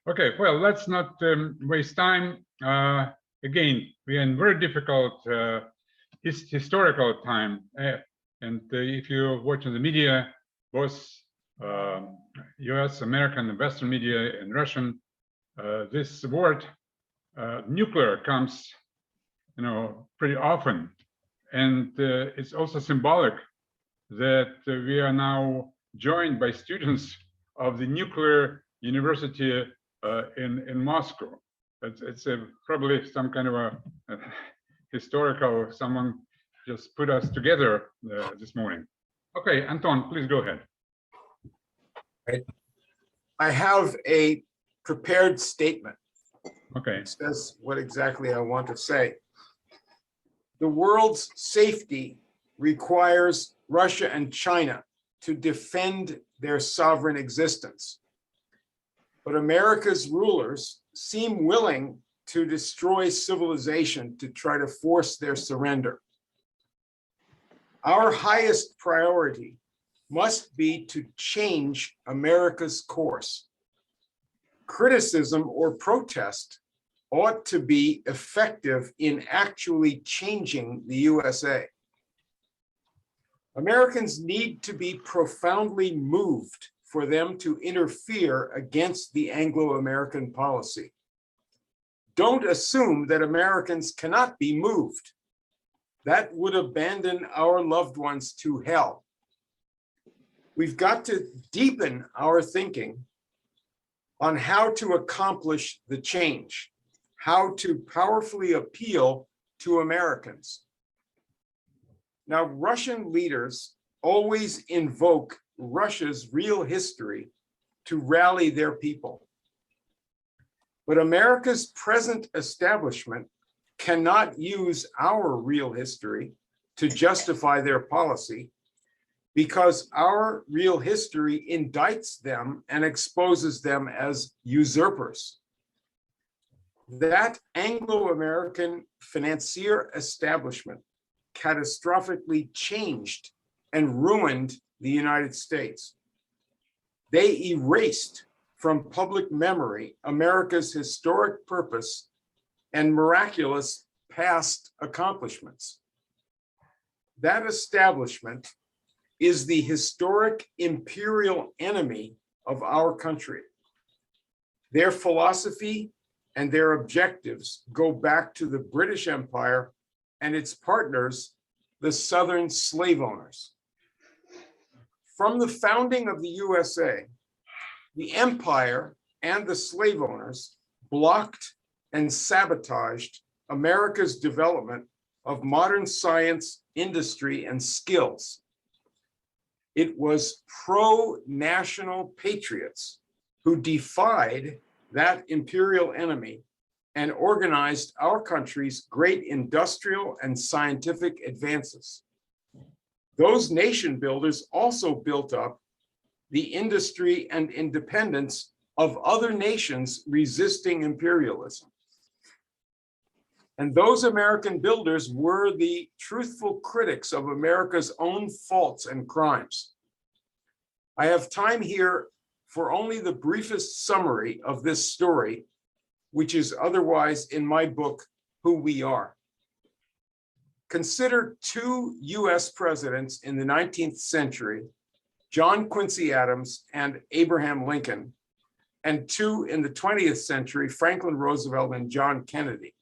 Okay, well, let's not waste time. Again, we are in very difficult historical time. And if you're watching the media, both US, American, and Western media, and Russian, this word nuclear comes, pretty often. And it's also symbolic that we are now joined by students of the nuclear university in Moscow. It's probably some kind of a historical, someone just put us together this morning. Okay, Anton, please go ahead. Right. I have a prepared statement. Okay. It says what exactly I want to say. The world's safety requires Russia and China to defend their sovereign existence. But America's rulers seem willing to destroy civilization to try to force their surrender. Our highest priority must be to change America's course. Criticism or protest ought to be effective in actually changing the USA. Americans need to be profoundly moved for them to interfere against the Anglo-American policy. Don't assume that Americans cannot be moved. That would abandon our loved ones to hell. We've got to deepen our thinking on how to accomplish the change, how to powerfully appeal to Americans. Now, Russian leaders always invoke Russia's real history to rally their people. But America's present establishment cannot use our real history to justify their policy, because our real history indicts them and exposes them as usurpers. That Anglo-American financier establishment catastrophically changed and ruined the United States. They erased from public memory America's historic purpose and miraculous past accomplishments. That establishment is the historic imperial enemy of our country. Their philosophy and their objectives go back to the British Empire and its partners, the Southern slave owners. From the founding of the USA, the empire and the slave owners blocked and sabotaged America's development of modern science, industry, and skills. It was pro-national patriots who defied that imperial enemy and organized our country's great industrial and scientific advances. Those nation builders also built up the industry and independence of other nations resisting imperialism. And those American builders were the truthful critics of America's own faults and crimes. I have time here for only the briefest summary of this story, which is otherwise in my book, Who We Are. Consider two US presidents in the 19th century, John Quincy Adams and Abraham Lincoln, and two in the 20th century, Franklin Roosevelt and John Kennedy.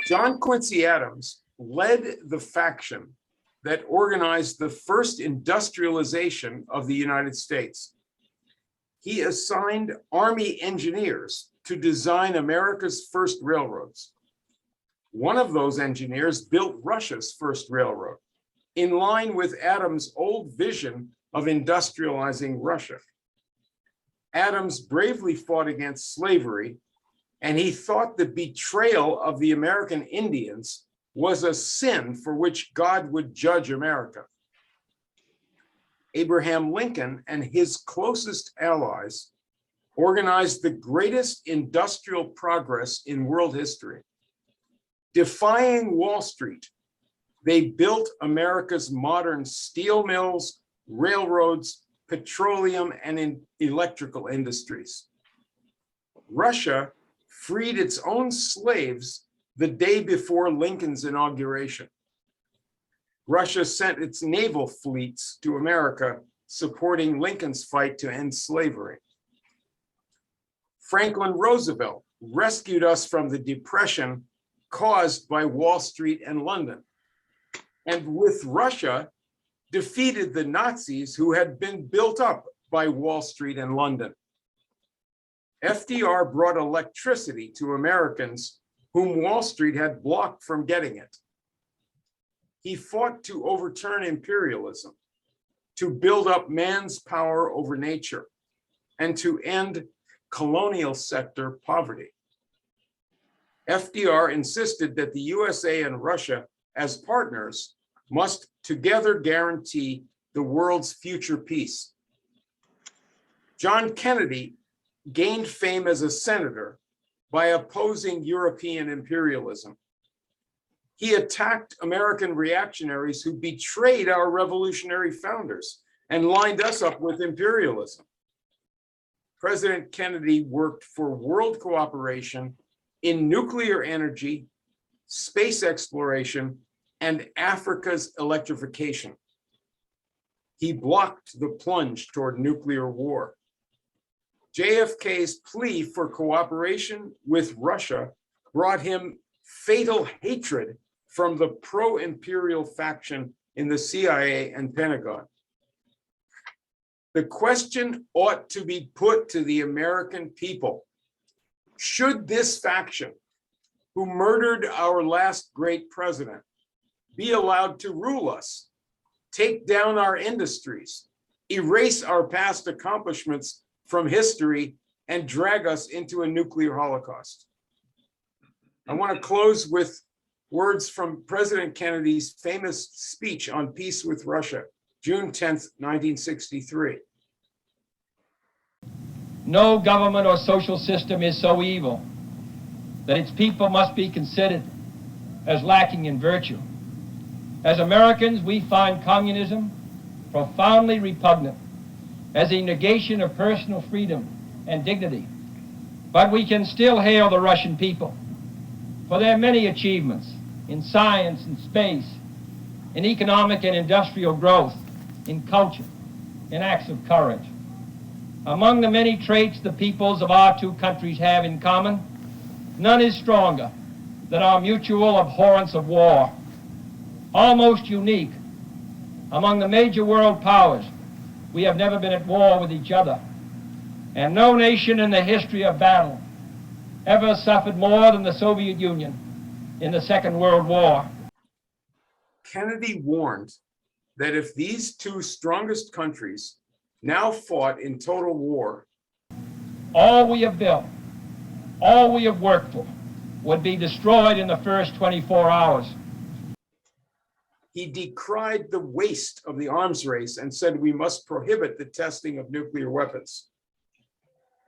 John Quincy Adams led the faction that organized the first industrialization of the United States. He assigned Army engineers to design America's first railroads. One of those engineers built Russia's first railroad, in line with Adams' old vision of industrializing Russia. Adams bravely fought against slavery, and he thought the betrayal of the American Indians was a sin for which God would judge America. Abraham Lincoln and his closest allies organized the greatest industrial progress in world history. Defying Wall Street, they built America's modern steel mills, railroads, petroleum, and electrical industries. Russia freed its own slaves the day before Lincoln's inauguration. Russia sent its naval fleets to America, supporting Lincoln's fight to end slavery. Franklin Roosevelt rescued us from the depression caused by Wall Street and London, and with Russia, defeated the Nazis who had been built up by Wall Street and London. FDR brought electricity to Americans whom Wall Street had blocked from getting it. He fought to overturn imperialism, to build up man's power over nature, and to end colonial sector poverty. FDR insisted that the USA and Russia, as partners, must together guarantee the world's future peace. John Kennedy gained fame as a senator by opposing European imperialism. He attacked American reactionaries who betrayed our revolutionary founders and lined us up with imperialism. President Kennedy worked for world cooperation in nuclear energy, space exploration, and Africa's electrification. He blocked the plunge toward nuclear war. JFK's plea for cooperation with Russia brought him fatal hatred from the pro-imperial faction in the CIA and Pentagon. The question ought to be put to the American people. Should this faction, who murdered our last great president, be allowed to rule us, take down our industries, erase our past accomplishments from history, and drag us into a nuclear holocaust? I want to close with words from President Kennedy's famous speech on peace with Russia, June 10th, 1963. No government or social system is so evil that its people must be considered as lacking in virtue. As Americans, we find communism profoundly repugnant as a negation of personal freedom and dignity. But we can still hail the Russian people for their many achievements in science and space, in economic and industrial growth, in culture, in acts of courage. Among the many traits the peoples of our two countries have in common, none is stronger than our mutual abhorrence of war. Almost unique among the major world powers, we have never been at war with each other, and no nation in the history of battle ever suffered more than the Soviet Union in the Second World War. Kennedy warned that if these two strongest countries now fought in total war, all we have built, all we have worked for, would be destroyed in the first 24 hours. He decried the waste of the arms race and said we must prohibit the testing of nuclear weapons.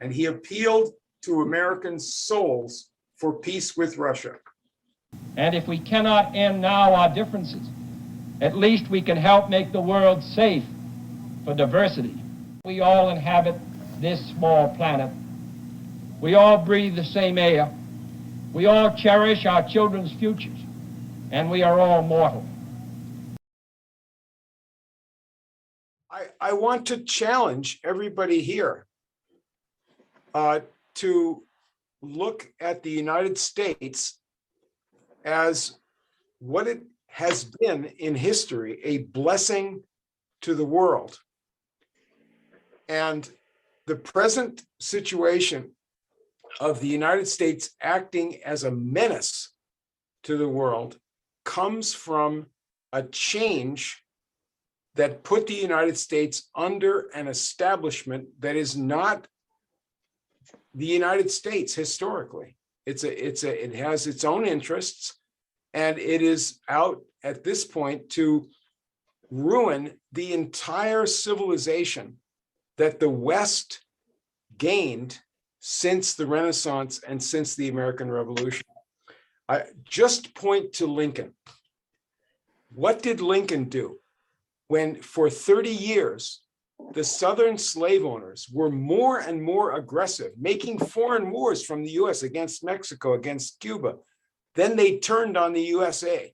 And he appealed to American souls for peace with Russia. And if we cannot end now our differences, at least we can help make the world safe for diversity. We all inhabit this small planet. We all breathe the same air. We all cherish our children's futures, and we are all mortal. I want to challenge everybody here to look at the United States as what it has been in history, a blessing to the world. And the present situation of the United States acting as a menace to the world comes from a change that put the United States under an establishment that is not the United States historically. It has its own interests, and it is out at this point to ruin the entire civilization that the West gained since the Renaissance and since the American Revolution. I just point to Lincoln. What did Lincoln do when for 30 years the Southern slave owners were more and more aggressive, making foreign wars from the US against Mexico, against Cuba, then they turned on the USA.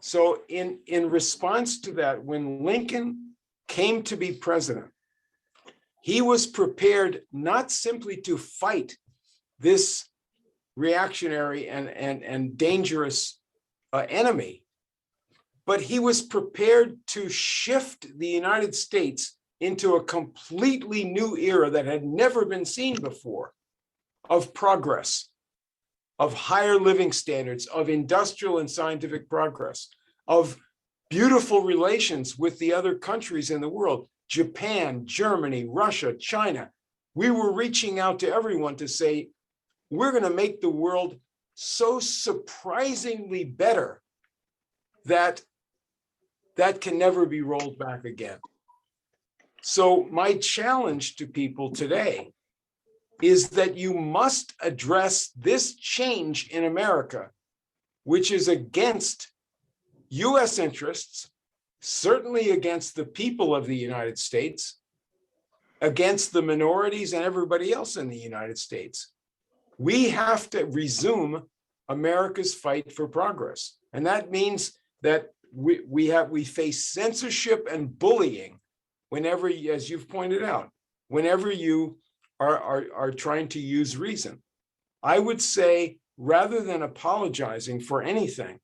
So in response to that, when Lincoln came to be president, he was prepared not simply to fight this reactionary and dangerous enemy, but he was prepared to shift the United States into a completely new era that had never been seen before of progress, of higher living standards, of industrial and scientific progress, of beautiful relations with the other countries in the world, Japan, Germany, Russia, China. We were reaching out to everyone to say, we're going to make the world so surprisingly better that can never be rolled back again. So my challenge to people today is that you must address this change in America, which is against US interests, certainly against the people of the United States, against the minorities and everybody else in the United States. We have to resume America's fight for progress. And that means that we face censorship and bullying whenever, as you've pointed out, whenever you are trying to use reason. I would say, rather than apologizing for anything,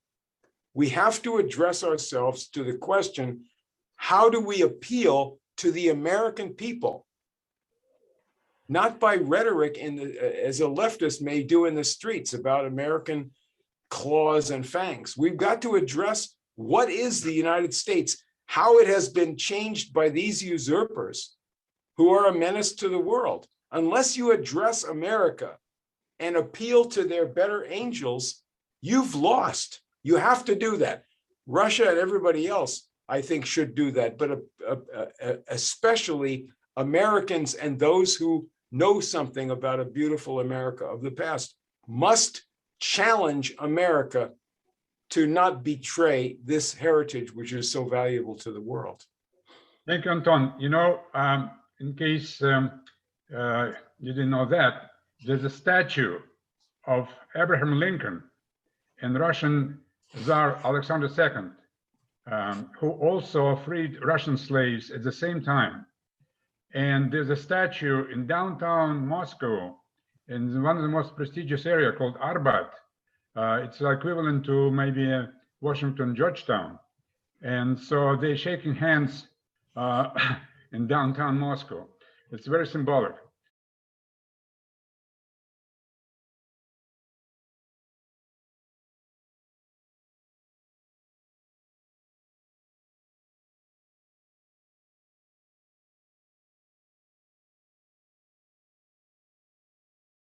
we have to address ourselves to the question, how do we appeal to the American people? Not by rhetoric as a leftist may do in the streets about American claws and fangs. We've got to address what is the United States, how it has been changed by these usurpers who are a menace to the world. Unless you address America and appeal to their better angels, you've lost. You have to do that. Russia and everybody else, I think, should do that, but especially Americans and those who know something about a beautiful America of the past must challenge America to not betray this heritage, which is so valuable to the world. Thank you, Anton. You know, in case you didn't know that, there's a statue of Abraham Lincoln and Russian Tsar Alexander II, who also freed Russian slaves at the same time. And there's a statue in downtown Moscow, in one of the most prestigious areas called Arbat. It's equivalent to maybe Washington, Georgetown. And so they're shaking hands in downtown Moscow. It's very symbolic.